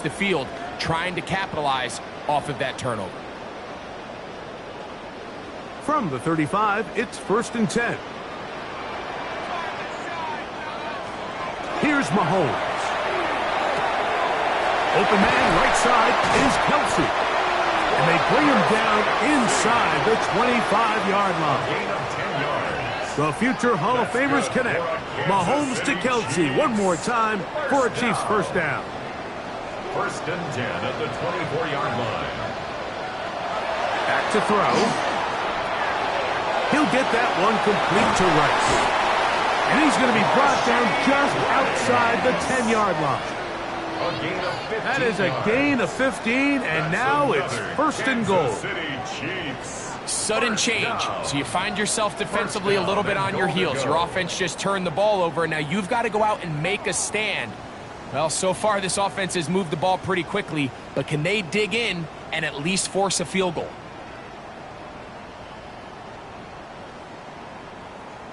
the field, trying to capitalize off of that turnover. From the 35, it's 1st and 10. Here's Mahomes. Open man right side is Kelsey. And they bring him down inside the 25-yard line. Gain of 10 yards. The future Hall of Famers connect. Mahomes to Kelsey one more time for a Chiefs first down. 1st and 10 at the 24-yard line. Back to throw. He'll get that one complete to Rice. And he's going to be brought down just outside the 10-yard line. A gain of 15 That is a gain of 15, and now it's 1st and goal. Sudden change. So you find yourself defensively a little bit on your heels. Your offense just turned the ball over, and now you've got to go out and make a stand. Well, so far this offense has moved the ball pretty quickly, but can they dig in and at least force a field goal?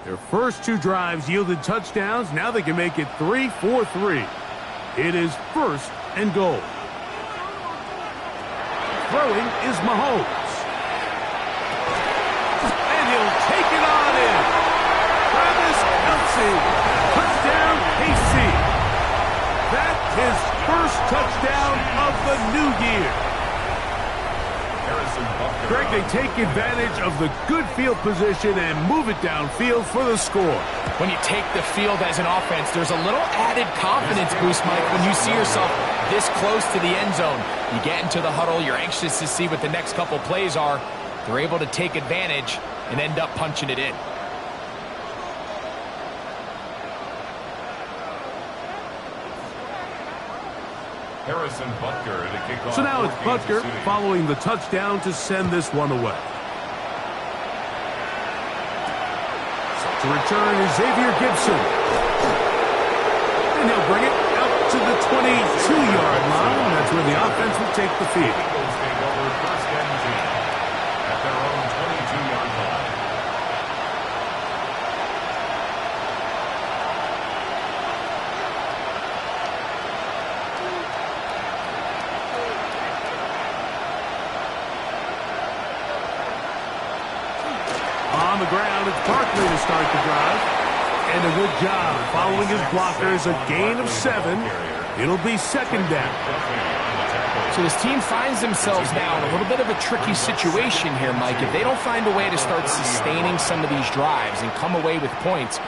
Their first 2 drives yielded touchdowns. Now they can make it 3-4-3. It is 1st and goal. Throwing is Mahomes. And he'll take it on in. Travis Kelce. Touchdown, KC. That's his first touchdown of the new year. Greg, they take advantage of the good field position and move it downfield for the score. When you take the field as an offense, there's a little added confidence boost, Mike, when you see yourself this close to the end zone. You get into the huddle, you're anxious to see what the next couple plays are. They're able to take advantage and end up punching it in. Harrison Butker to kick off. So now it's Butker following the touchdown to send this one away. To return is Xavier Gibson. And he'll bring it out to the 22-yard line. That's where the offense will take the field. Eagles take over 1st and 10 at their own 22-yard line. On the ground, it's Barkley to start the drive. And a good job following his blockers, a gain of 7. It'll be 2nd down. So this team finds themselves now in a little bit of a tricky situation here, Mike. If they don't find a way to start sustaining some of these drives and come away with points,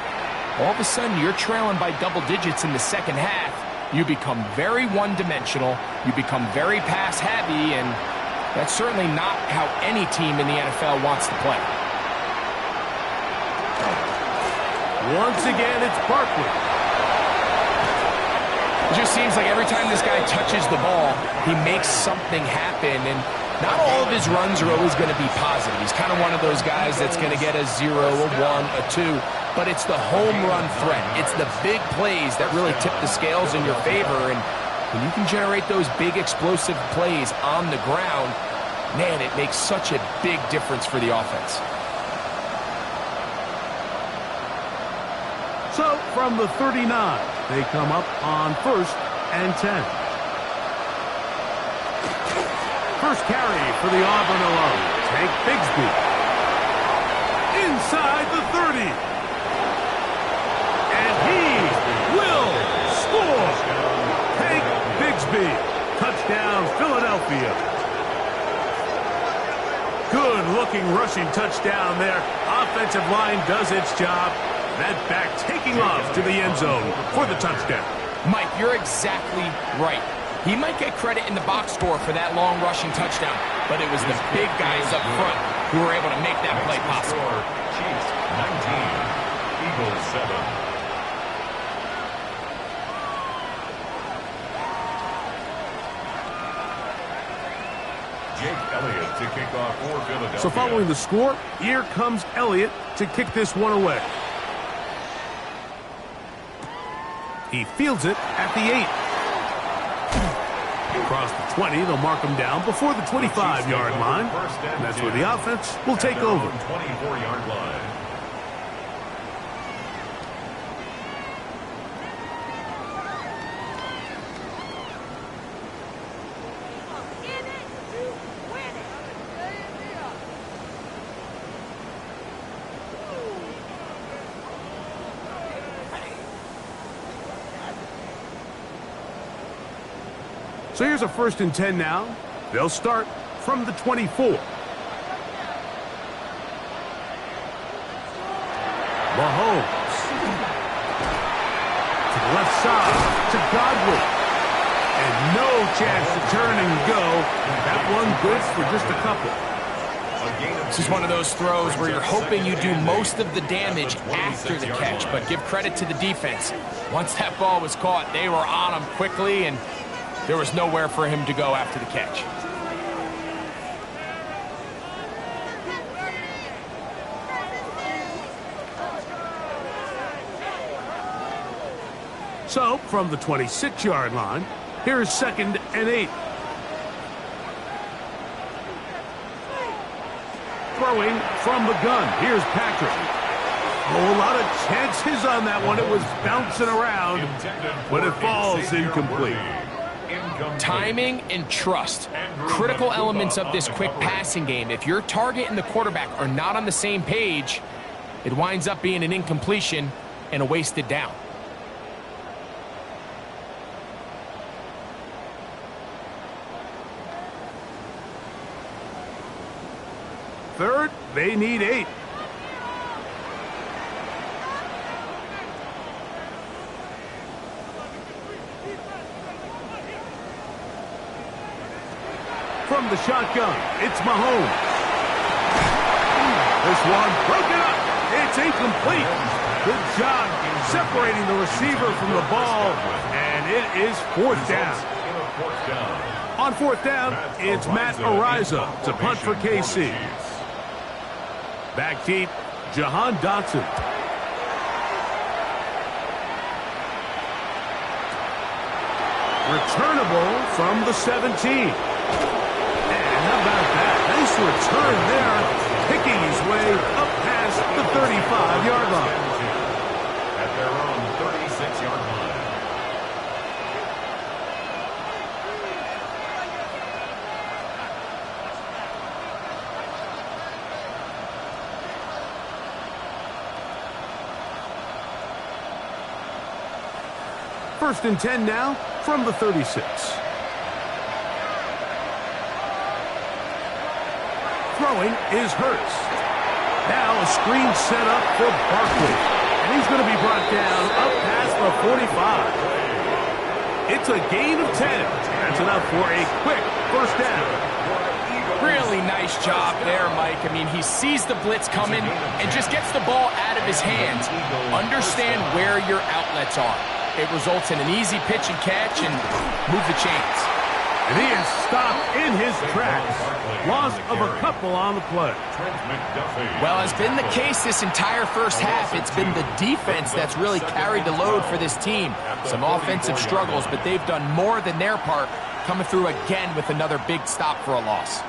all of a sudden you're trailing by double digits in the second half. You become very one-dimensional. You become very pass-heavy, and that's certainly not how any team in the NFL wants to play. Once again, it's Barkley. It just seems like every time this guy touches the ball, he makes something happen, and not all of his runs are always going to be positive. He's kind of one of those guys that's going to get a 0, a 1, a 2, but it's the home run threat. It's the big plays that really tip the scales in your favor, and when you can generate those big explosive plays on the ground, man, it makes such a big difference for the offense. So, from the 39, they come up on 1st and 10. First carry for the Auburn alone. Tank Bigsby. Inside the 30. And he will score. Tank Bigsby. Touchdown, Philadelphia. Good-looking rushing touchdown there. Offensive line does its job. That back taking off to the end zone for the touchdown. Mike, you're exactly right. He might get credit in the box score for that long rushing touchdown, but it was the big guys up front who were able to make that play possible. Chiefs 19, Eagles 7. Jake Elliott to kick off for Philadelphia. So following the score, here comes Elliott to kick this one away. He fields it at the 8. Across the 20, they'll mark him down before the 25-yard line. And that's where the offense will take over. 24-yard line. So here's a 1st and 10 now. They'll start from the 24. Mahomes. To the left side, to Godwin. And no chance to turn and go. That one good for just a couple. This is one of those throws where you're hoping you do most of the damage after the catch, but give credit to the defense. Once that ball was caught, they were on him quickly, and there was nowhere for him to go after the catch. So, from the 26-yard line, here's 2nd and 8. Throwing from the gun. Here's Patrick. Oh, a lot of chances on that one. It was bouncing around, but it falls incomplete. Timing and trust. Critical elements of this quick passing game. If your target and the quarterback are not on the same page, it winds up being an incompletion and a wasted down. Third, they need 8. From the shotgun, it's Mahomes. This one broken up. It's incomplete. Good job separating the receiver from the ball, and it is 4th down. On 4th down, it's Matt Araiza to punt for KC. Back deep, Jahan Dotson. Returnable from the 17. And how about that? Nice return there, picking his way up past the 35-yard line. At their own 36-yard line. First and 10 now from the 36. Throwing is Hurts. Now a screen set up for Barkley. And he's going to be brought down up past the 45. It's a gain of 10. That's enough for a quick 1st down. Really nice job there, Mike. I mean, he sees the blitz coming and just gets the ball out of his hands. Understand where your outlets are. It results in an easy pitch and catch and move the chains. And he is stopped in his tracks. Loss of a couple on the play. Well, as been the case this entire first half, it's been the defense that's really carried the load for this team. Some offensive struggles, but they've done more than their part, coming through again with another big stop for a loss.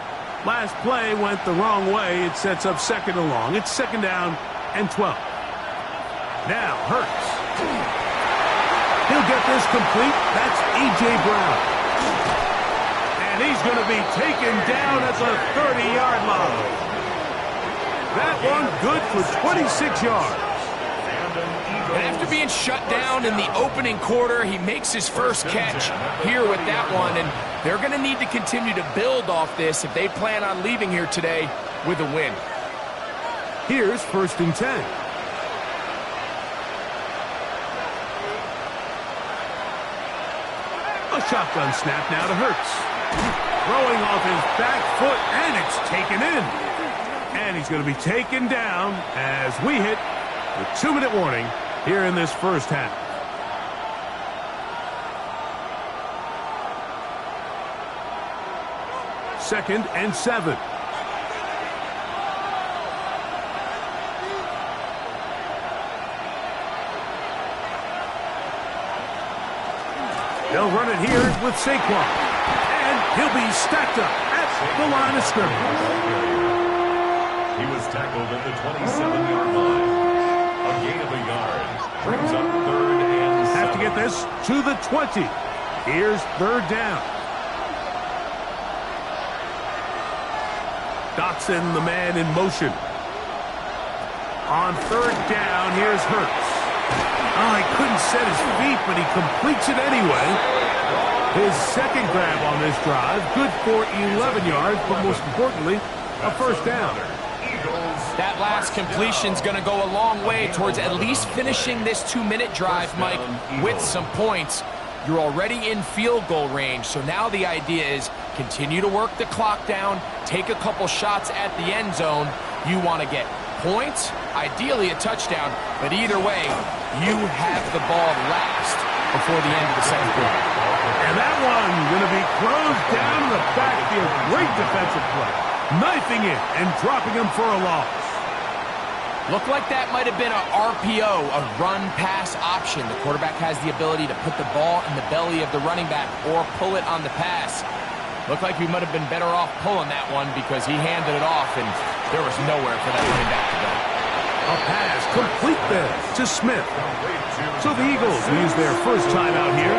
Last play went the wrong way. It sets up 2nd and long. It's 2nd down and 12. Now Hurts. He'll get this complete. That's A.J. Brown. And he's going to be taken down at the 30-yard line. That one good for 26 yards. And after being shut down in the opening quarter, he makes his first catch here with that one. And they're going to need to continue to build off this if they plan on leaving here today with a win. Here's 1st and 10. A shotgun snap now to Hurts. Throwing off his back foot, and it's taken in. And he's going to be taken down as we hit the 2-minute warning here in this first half. Second and 7. They'll run it here with Saquon. And he'll be stacked up at the line of scrimmage. He was tackled at the 27-yard line. A gain of a yard. Brings up 3rd and 7. Have to get this to the 20. Here's 3rd down. Dotson, the man in motion. On 3rd down, here's Hurts. Oh, he couldn't set his feet, but he completes it anyway. His second grab on this drive, good for 11 yards, but most importantly, a first down. That last completion's going to go a long way towards at least finishing this 2-minute drive, Mike, with some points. You're already in field goal range, so now the idea is continue to work the clock down, take a couple shots at the end zone. You want to get points, ideally a touchdown, but either way, you have the ball last before the end of the second quarter. And that one going to be closed down in the backfield. Great defensive play. Knifing it and dropping him for a loss. Looked like that might have been a RPO, a run-pass option. The quarterback has the ability to put the ball in the belly of the running back or pull it on the pass. Looked like we might have been better off pulling that one because he handed it off, and there was nowhere for that running back to go. A pass complete there to Smith. So the Eagles use their first timeout here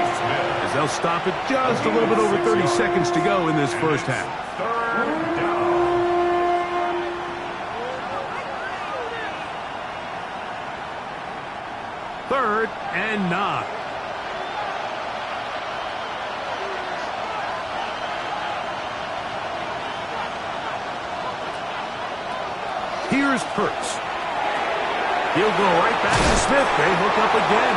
as they'll stop it just a little bit over 30 seconds to go in this first half. Third and 9. Here's Hurts. He'll go right back to Smith. They hook up again.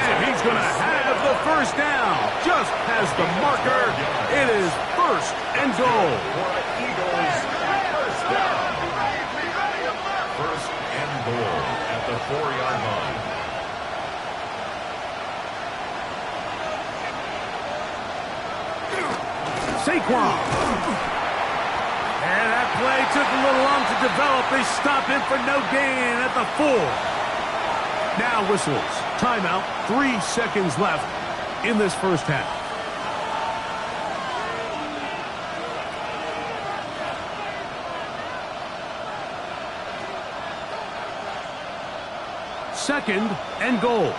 And he's going to have the first down. Just has the marker. It is first and goal. Eagles, first down. First and goal at the 4-yard line. Saquon. And that play took a little long to develop. They stop him for no gain at the 4. Now whistles. Timeout. 3 seconds left in this first half. Second and goal.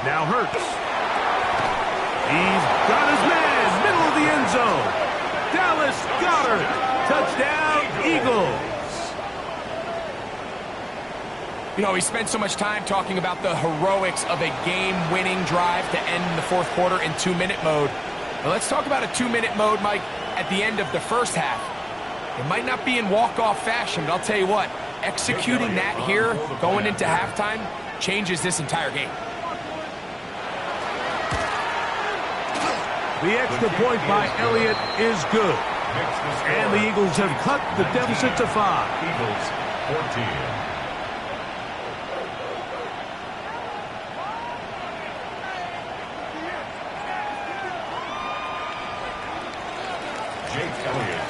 Now Hurts. He's got his man, middle of the end zone. Dallas Goedert. Touchdown, Eagles. You know, we spent so much time talking about the heroics of a game-winning drive to end the fourth quarter in 2-minute mode. Now let's talk about a 2-minute mode, Mike, at the end of the first half. It might not be in walk-off fashion, but I'll tell you what, executing that here going into halftime changes this entire game. The extra point by Elliott is good. And the Eagles have cut the deficit to 5. Eagles 14.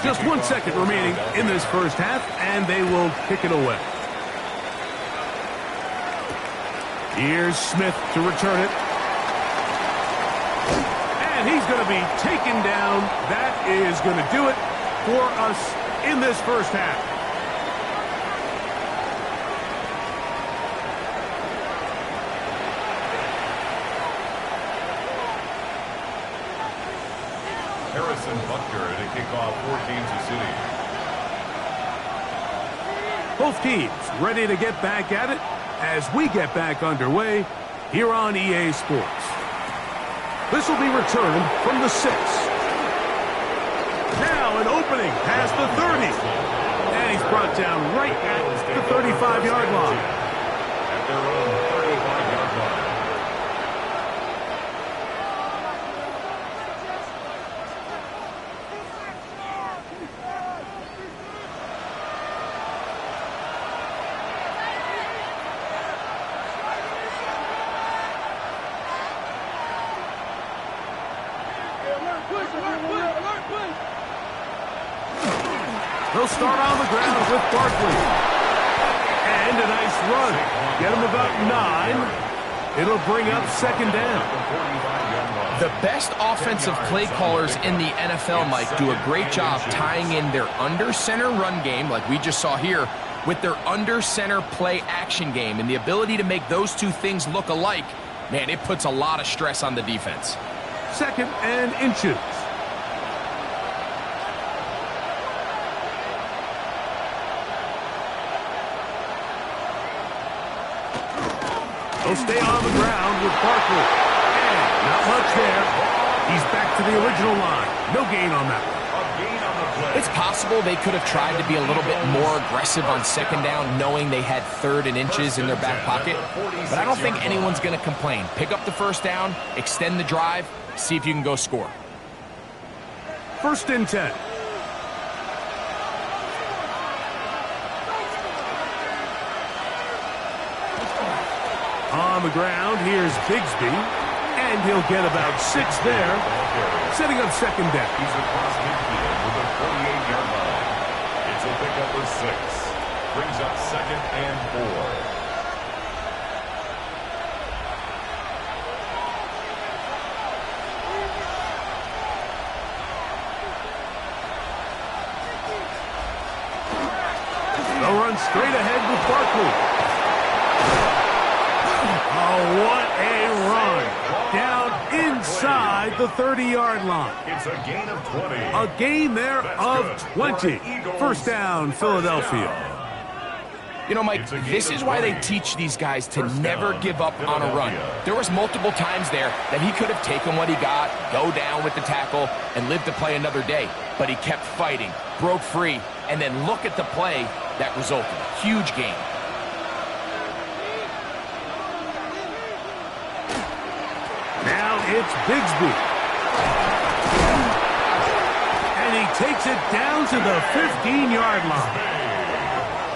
Just 1 second remaining in this first half, and they will kick it away. Here's Smith to return it. And he's going to be taken down. That is going to do it for us in this first half. Harrison Butker to kick off for Kansas City. Both teams ready to get back at it as we get back underway here on EA Sports. This will be returned from the 6. Now an opening past the 30. And he's brought down right at the 35-yard line. At their own 35-yard line. They'll start on the ground with Barkley. And a nice run. Get him about 9. It'll bring up second down. The best offensive play callers in the NFL, Mike, do a great job tying in their under-center run game, like we just saw here, with their under-center play action game. And the ability to make those two things look alike, man, it puts a lot of stress on the defense. Second and inches. He'll stay on the ground with Barkley. And not much there. He's back to the original line. No gain on that one. It's possible they could have tried to be a little bit more aggressive on second down, knowing they had 3rd and inches in their back pocket. But I don't think anyone's going to complain. Pick up the first down, extend the drive, see if you can go score. 1st and 10. On the ground, here's Bigsby. And he'll get about 6 there, setting up second down. He's across midfield with a 48-yard line. It's a pickup of 6. Brings up 2nd and 4. They'll run straight ahead with Barkley. Oh, what a run. Down inside the 30-yard line. It's a gain of 20. A gain there of 20. First down, Philadelphia. You know, Mike, this is why they teach these guys to never give up on a run. There was multiple times there that he could have taken what he got, go down with the tackle, and live to play another day. But he kept fighting, broke free, and then look at the play that resulted. Huge gain. Now it's Bigsby. And he takes it down to the 15-yard line.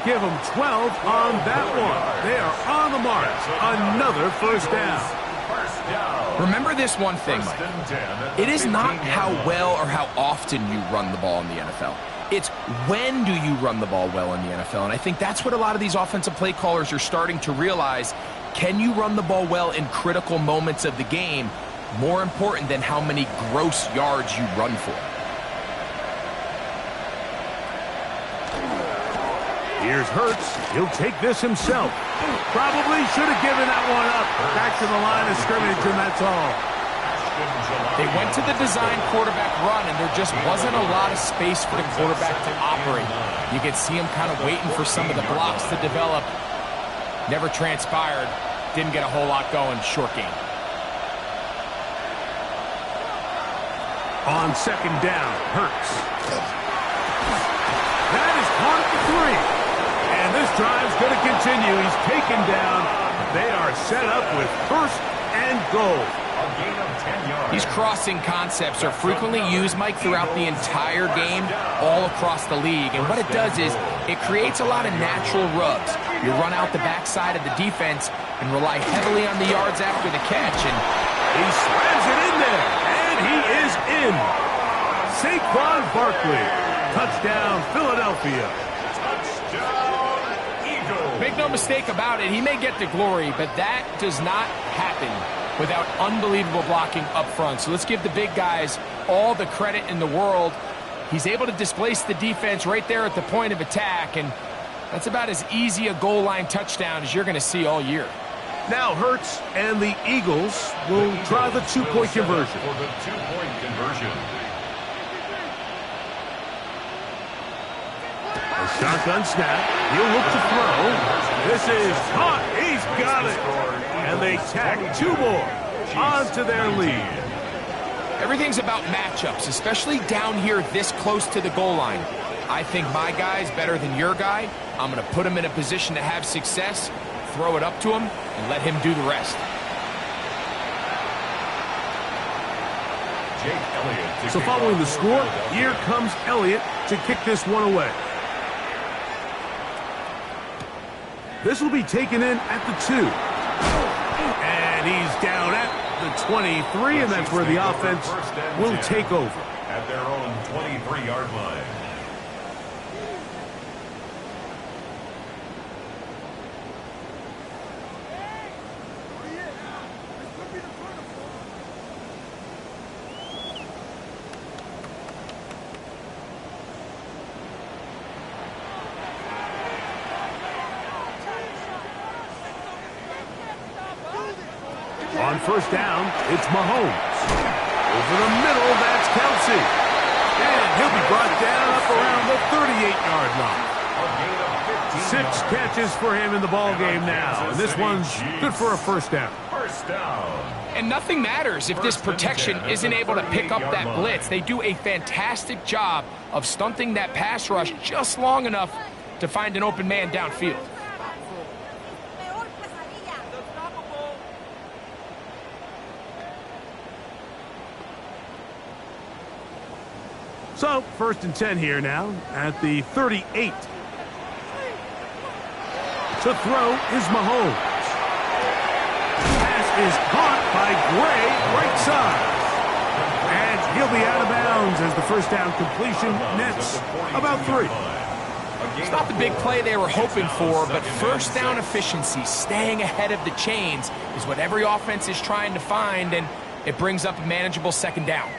Give him 12 on that one. They are on the mark. Another first down. Remember this one thing, Mike. It is not how well or how often you run the ball in the NFL. It's when do you run the ball well in the NFL. And I think that's what a lot of these offensive play callers are starting to realize. Can you run the ball well in critical moments of the game? More important than how many gross yards you run for. Here's Hurts. He'll take this himself. Probably should have given that one up. Back to the line of scrimmage, and that's all. They went to the design quarterback run, and there just wasn't a lot of space for the quarterback to operate. You could see him kind of waiting for some of the blocks to develop. Never transpired. Didn't get a whole lot going. Short game. On second down, Hurts. That is caught at the 3. And this drive's going to continue. He's taken down. They are set up with 1st and goal. A gain of 10 yards. These crossing concepts are frequently used, Mike, throughout the entire game, all across the league. And what it does is it creates a lot of natural rubs. You run out the backside of the defense and rely heavily on the yards after the catch. And he slams it in there. And he is in. Saquon Barkley. Touchdown, Philadelphia. Make no mistake about it, he may get the glory, but that does not happen without unbelievable blocking up front. So let's give the big guys all the credit in the world. He's able to displace the defense right there at the point of attack, and that's about as easy a goal line touchdown as you're going to see all year. Now Hurts and the Eagles will try the two-point conversion. For the two-point conversion. A shotgun snap. He'll look to throw. This is caught. He's got it. And they tack 2 more onto their lead. Everything's about matchups, especially down here this close to the goal line. I think my guy's better than your guy. I'm going to put him in a position to have success, throw it up to him, and let him do the rest. So following the score, here comes Elliott to kick this one away. This will be taken in at the 2. And he's down at the 23, and that's where the offense will take over. At their own 23-yard line. On first down, it's Mahomes. Over the middle, that's Kelsey. And he'll be brought down up around the 38-yard line. 6 catches for him in the ball game now. And this one's good for a first down. First down. And nothing matters if this protection isn't able to pick up that blitz. They do a fantastic job of stunting that pass rush just long enough to find an open man downfield. So, 1st and 10 here now at the 38. To throw is Mahomes. Pass is caught by Gray, right side. And he'll be out of bounds as the first down completion nets about 3. It's not the big play they were hoping for, but first down efficiency, staying ahead of the chains, is what every offense is trying to find, and it brings up a manageable second down.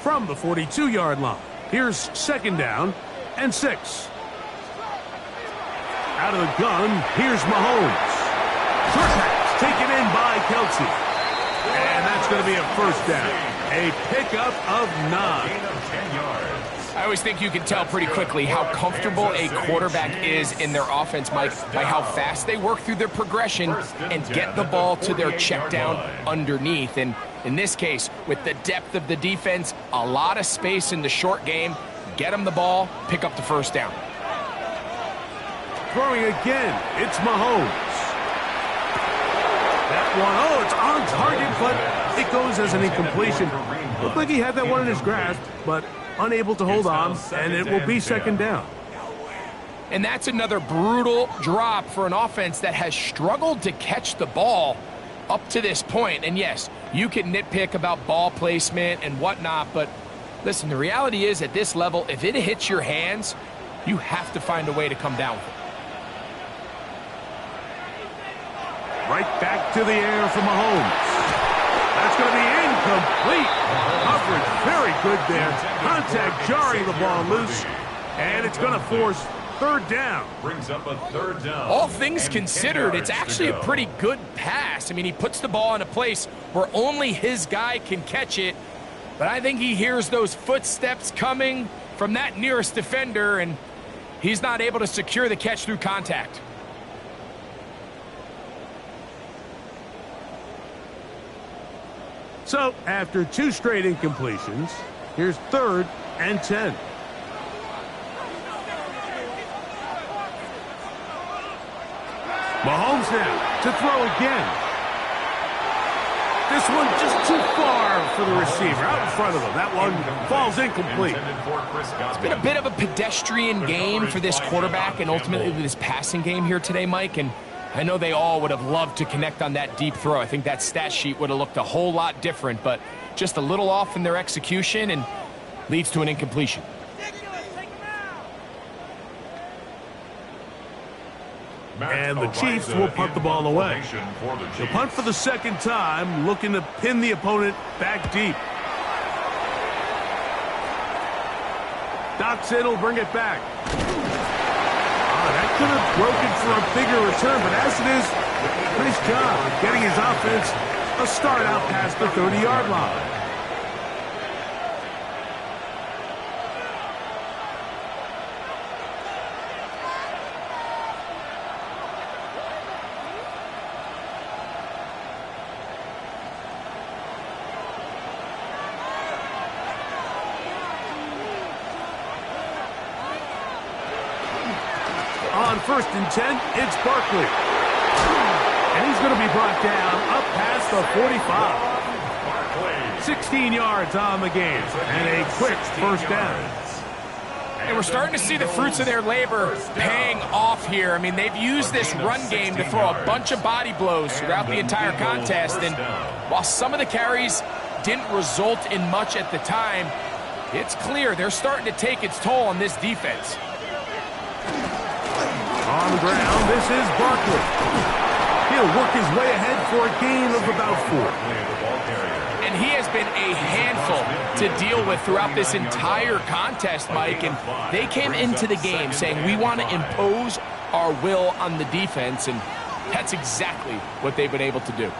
From the 42-yard line, here's 2nd down and 6. Out of the gun, here's Mahomes. Short pass taken in by Kelsey. And that's going to be a first down. A pickup of 9. Gain of 10 yards. I always think you can tell pretty quickly how comfortable a quarterback is in their offense, Mike, by how fast they work through their progression and get the ball to their check down underneath. And in this case, with the depth of the defense, a lot of space in the short game, get them the ball, pick up the first down. Throwing again, it's Mahomes. That one, oh, it's on target, but it goes as an incompletion. Looked like he had that one in his grasp, but unable to hold on, and it will be 2nd down. And that's another brutal drop for an offense that has struggled to catch the ball up to this point. And yes, you can nitpick about ball placement and whatnot, but listen, the reality is at this level, if it hits your hands, you have to find a way to come down with it. Right back to the air for Mahomes. That's going to be incomplete. Coverage very good there. Contact jarring the ball loose. And it's going to force 3rd down. Brings up a 3rd down. All things considered, it's actually a pretty good pass. I mean, he puts the ball in a place where only his guy can catch it. But I think he hears those footsteps coming from that nearest defender, and he's not able to secure the catch through contact. So, after 2 straight incompletions, here's 3rd and 10. Mahomes now to throw again. This one just too far for the receiver, out in front of him. That one falls incomplete. It's been a bit of a pedestrian game for this quarterback and ultimately this passing game here today, Mike, and I know they all would have loved to connect on that deep throw. I think that stat sheet would have looked a whole lot different, but just a little off in their execution and leads to an incompletion. And the Chiefs will punt the ball away. The punt for the 2nd time, looking to pin the opponent back deep. Doxson will bring it back. That could have broken for a bigger return, but as it is, nice job of getting his offense a start out past the 30-yard line. On 1st and 10, it's Barkley. And he's going to be brought down up past the 45. 16 yards on the game. And a quick first down. And we're starting to see the fruits of their labor paying off here. I mean, they've used this run game to throw a bunch of body blows throughout the entire contest. And while some of the carries didn't result in much at the time, it's clear they're starting to take its toll on this defense. On the ground, this is Barkley. He'll work his way ahead for a gain of about 4. And he has been a handful to deal with throughout this entire contest, Mike. And they came into the game saying, we want to impose our will on the defense. And that's exactly what they've been able to do.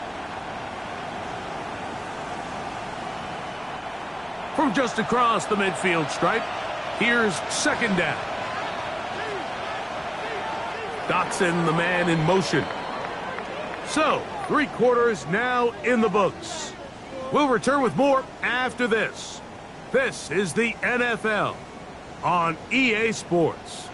From just across the midfield stripe, here's 2nd down. Dotson, the man in motion. So, 3 quarters now in the books. We'll return with more after this. This is the NFL on EA Sports.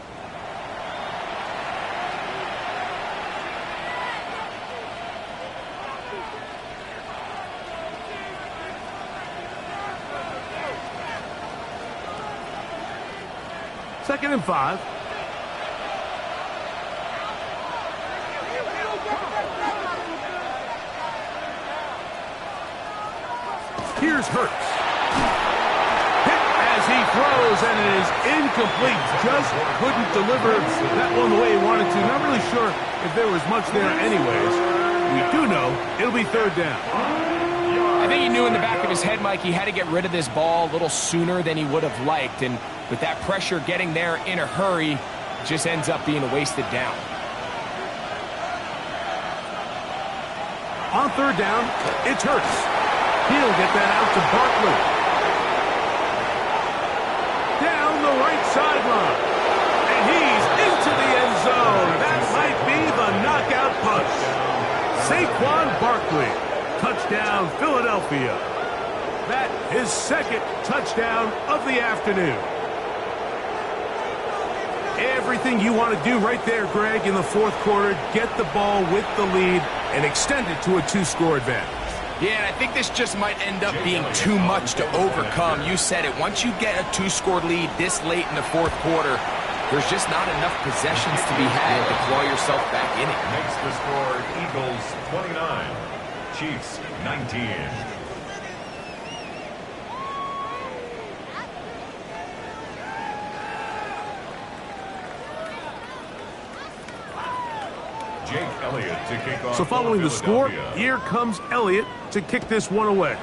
Second and 5. Here's Hurts. Hit as he throws, and it is incomplete. Just couldn't deliver that one the way he wanted to. Not really sure if there was much there anyways. We do know it'll be 3rd down. I think he knew in the back of his head, Mike, he had to get rid of this ball a little sooner than he would have liked. And with that pressure getting there in a hurry, it just ends up being a wasted down. On 3rd down, it's Hurts. He'll get that out to Barkley. Down the right sideline. And he's into the end zone. That might be the knockout punch. Saquon Barkley. Touchdown, Philadelphia. That is 2nd touchdown of the afternoon. Everything you want to do right there, Greg, in the 4th quarter. Get the ball with the lead and extend it to a 2-score advantage. Yeah, and I think this just might end up being too much to overcome. You said it. Once you get a 2-score lead this late in the 4th quarter, there's just not enough possessions to be had to claw yourself back in it. Makes the score Eagles 29, Chiefs 19. Jake Elliott to kick off. So following the score, Philadelphia. here comes Elliott to kick this one away.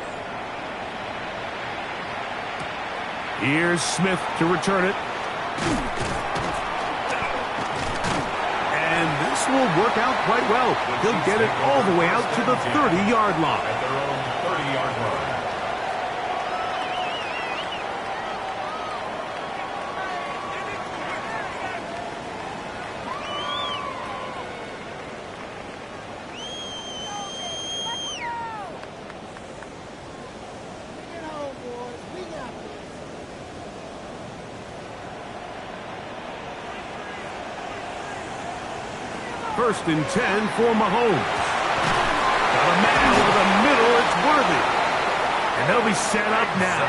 Here's Smith to return it. And this will work out quite well. He'll get it all the way out to the 30-yard line. At their own 30-yard line. First and 10 for Mahomes. Got a man over the middle. It's Worthy. And they'll be set up now.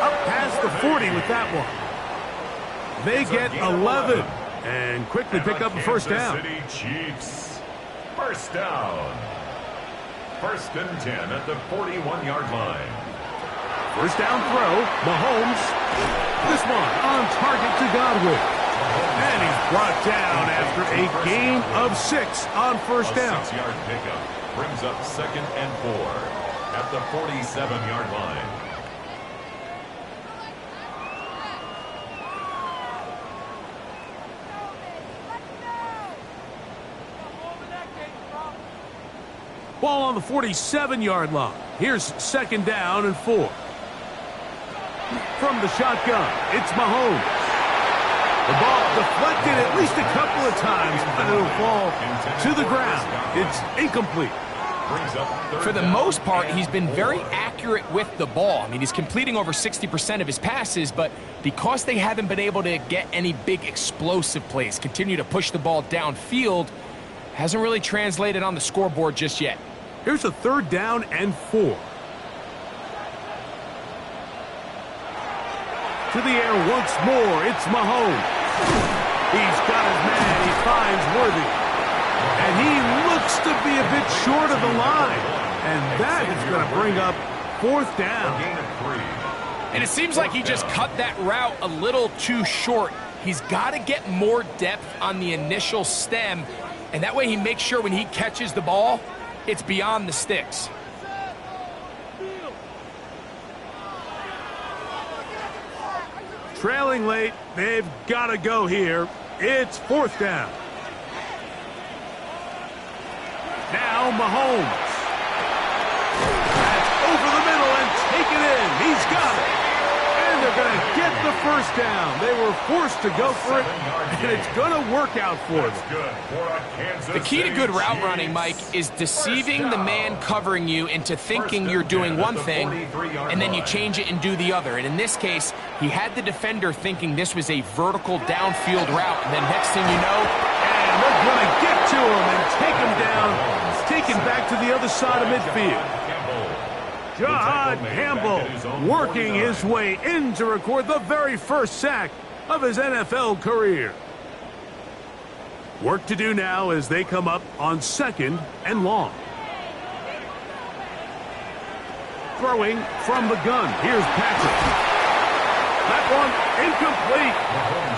Up past the 40 with that one. They get 11 and quickly pick up a first down. Kansas City Chiefs. First down. 1st and 10 at the 41-yard line. First down throw. Mahomes. This one on target to Godwin. And he's brought down after a gain of 6 on first down. A 6-yard pickup brings up 2nd and 4 at the 47-yard line. Ball on the 47-yard line. Here's 2nd down and 4. From the shotgun, it's Mahomes. The ball deflected at least a couple of times, but it'll fall to the ground. It's incomplete. For the most part, he's been very accurate with the ball. I mean, he's completing over 60% of his passes, but because they haven't been able to get any big explosive plays, continue to push the ball downfield, hasn't really translated on the scoreboard just yet. Here's a 3rd down and 4. To the air once more, it's Mahomes. He's got his man, he finds Worthy. And he looks to be a bit short of the line. And that is going to bring up 4th down. Gain of 3. And it seems like he just cut that route a little too short. He's got to get more depth on the initial stem, and that way he makes sure when he catches the ball, it's beyond the sticks. Trailing late, they've got to go here. It's 4th down. Now Mahomes. That's over the middle and taken in. He's got it. And they're going to get the first down. They were forced to go for it, and it's going to work out for them. The key to good route running, Mike, is deceiving the man covering you into thinking you're doing one thing, and then you change it and do the other. And in this case, he had the defender thinking this was a vertical downfield route, and then next thing you know, and they're going to get to him and take him down, taken back to the other side of midfield. Jahad Campbell working his way in to record the very first sack of his NFL career. Work to do now as they come up on 2nd and long. Throwing from the gun. Here's Patrick. That one incomplete.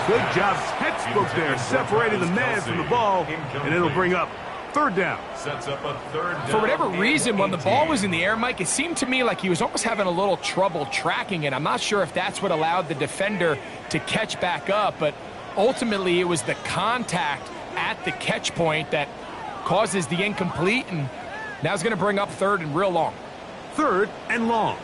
Good job, textbook there, separating the man from the ball, and it'll bring up 3rd down. Sets up a 3rd down. for whatever reason, when the ball was in the air, Mike, it seemed to me like he was almost having a little trouble tracking it. I'm not sure if that's what allowed the defender to catch back up, but ultimately it was the contact at the catch point that causes the incomplete, and now it's going to bring up 3rd and real long. 3rd and long.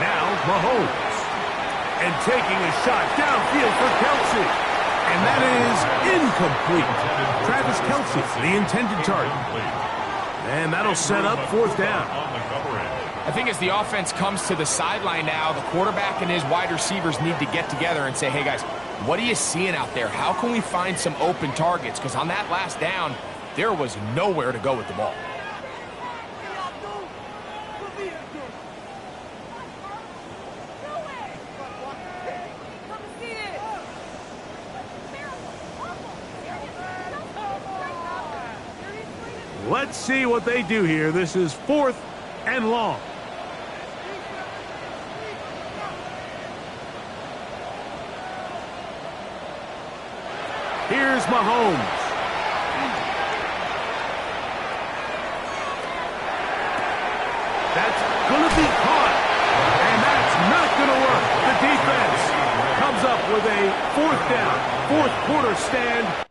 Now Mahomes. And taking a shot downfield for Kelce. And that is incomplete. Travis Kelce, the intended target. And that'll set up 4th down. I think as the offense comes to the sideline now, the quarterback and his wide receivers need to get together and say, hey, guys, what are you seeing out there? How can we find some open targets? Because on that last down, there was nowhere to go with the ball. Let's see what they do here. This is 4th and long. Here's Mahomes. That's going to be caught. And that's not going to work. The defense comes up with a 4th down, 4th quarter stand.